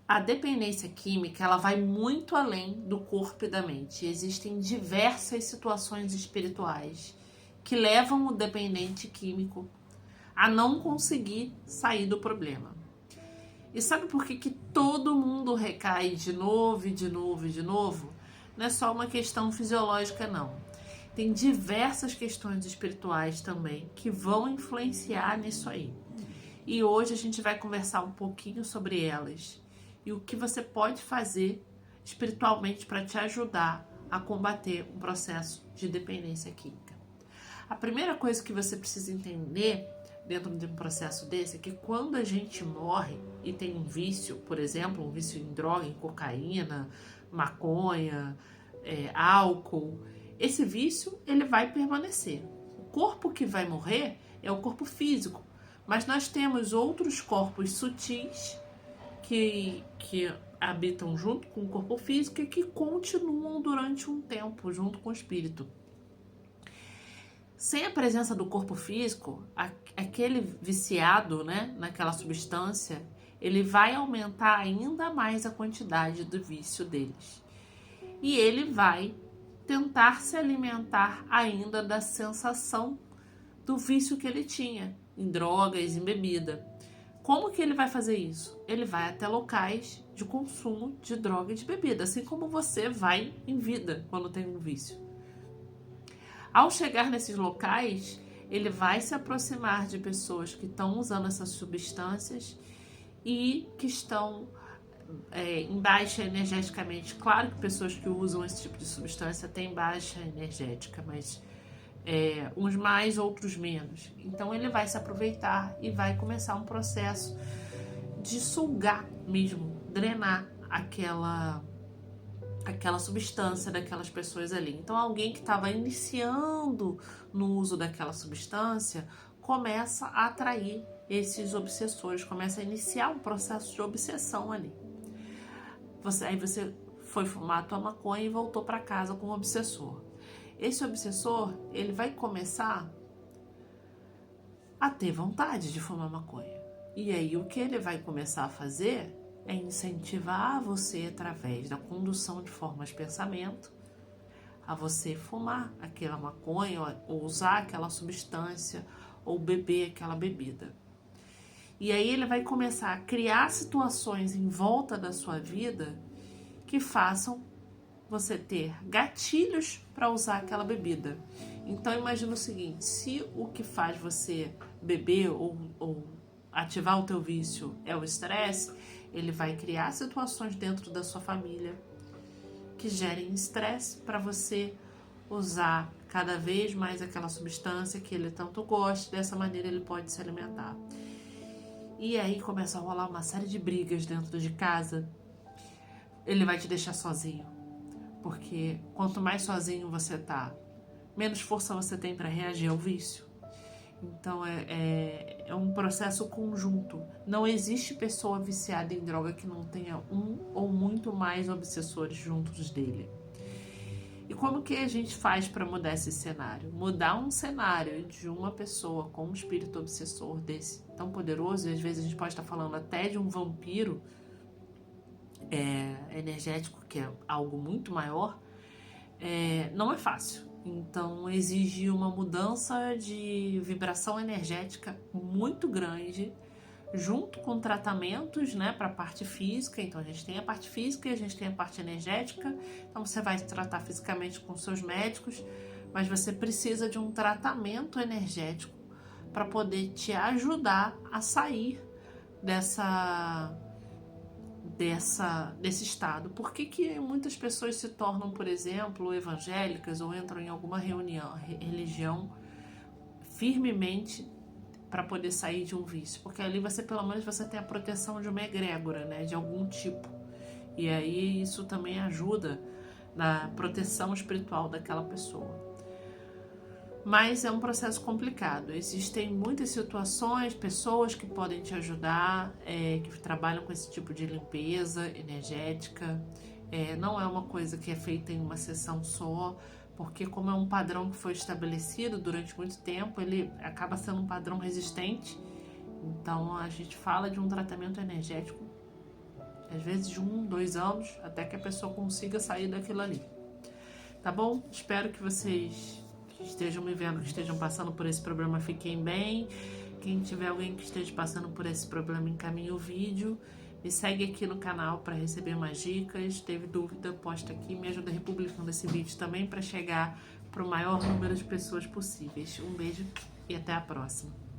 A dependência química, ela vai muito além do corpo e da mente. Existem diversas situações espirituais que levam o dependente químico a não conseguir sair do problema. E sabe por que todo mundo recai de novo e de novo e de novo? Não é só uma questão fisiológica, não. Tem diversas questões espirituais também que vão influenciar nisso aí. E hoje a gente vai conversar um pouquinho sobre elas e o que você pode fazer espiritualmente para te ajudar a combater um processo de dependência química. A primeira coisa que você precisa entender dentro de um processo desse é que quando a gente morre e tem um vício, por exemplo, um vício em droga, em cocaína, maconha, álcool, esse vício ele vai permanecer. O corpo que vai morrer é o corpo físico, mas nós temos outros corpos sutis que habitam junto com o corpo físico e que continuam durante um tempo junto com o espírito. Sem a presença do corpo físico, aquele viciado, né, naquela substância, ele vai aumentar ainda mais a quantidade do vício deles. E ele vai tentar se alimentar ainda da sensação do vício que ele tinha em drogas, em bebida. Como que ele vai fazer isso? Ele vai até locais de consumo de droga e de bebida, assim como você vai em vida quando tem um vício. Ao chegar nesses locais, ele vai se aproximar de pessoas que estão usando essas substâncias e que estão em baixa energeticamente. Claro que pessoas que usam esse tipo de substância têm baixa energética, mas uns mais, outros menos. Então ele vai se aproveitar e vai começar um processo de sugar mesmo, drenar aquela substância daquelas pessoas ali. Então alguém que estava iniciando no uso daquela substância começa a atrair esses obsessores, começa a iniciar um processo de obsessão ali. Aí você foi fumar a tua maconha e voltou para casa com o obsessor. Esse obsessor, ele vai começar a ter vontade de fumar maconha. E aí o que ele vai começar a fazer é incentivar você através da condução de formas de pensamento a você fumar aquela maconha ou usar aquela substância ou beber aquela bebida. E aí ele vai começar a criar situações em volta da sua vida que façam você ter gatilhos para usar aquela bebida. Então imagina o seguinte, se o que faz você beber ou ativar o teu vício é o estresse, ele vai criar situações dentro da sua família que gerem estresse para você usar cada vez mais aquela substância que ele tanto gosta. Dessa maneira ele pode se alimentar. E aí começa a rolar uma série de brigas dentro de casa. Ele vai te deixar sozinho, porque quanto mais sozinho você tá, menos força você tem para reagir ao vício. Então é um processo conjunto. Não existe pessoa viciada em droga que não tenha um ou muito mais obsessores juntos dele. E como que a gente faz para mudar esse cenário? Mudar um cenário de uma pessoa com um espírito obsessor desse tão poderoso, e às vezes a gente pode estar falando até de um vampiro energético, que é algo muito maior, não é fácil. Então exige uma mudança de vibração energética muito grande, junto com tratamentos, né, para a parte física. Então a gente tem a parte física e a gente tem a parte energética. Então você vai se tratar fisicamente com seus médicos, mas você precisa de um tratamento energético para poder te ajudar a sair desse estado. Por que muitas pessoas se tornam, por exemplo, evangélicas ou entram em alguma religião firmemente para poder sair de um vício? Porque ali pelo menos você tem a proteção de uma egrégora, né, de algum tipo. E aí isso também ajuda na proteção espiritual daquela pessoa. Mas é um processo complicado. Existem muitas situações, pessoas que podem te ajudar, que trabalham com esse tipo de limpeza energética. Não é uma coisa que é feita em uma sessão só, porque como é um padrão que foi estabelecido durante muito tempo, ele acaba sendo um padrão resistente. Então a gente fala de um tratamento energético Às vezes de 1, 2 anos, até que a pessoa consiga sair daquilo ali. Tá bom? Espero que vocês que estejam me vendo, que estejam passando por esse problema, fiquem bem. Quem tiver alguém que esteja passando por esse problema, encaminhe o vídeo. Me segue aqui no canal para receber mais dicas. Teve dúvida, posta aqui. Me ajuda republicando esse vídeo também para chegar para o maior número de pessoas possíveis. Um beijo e até a próxima.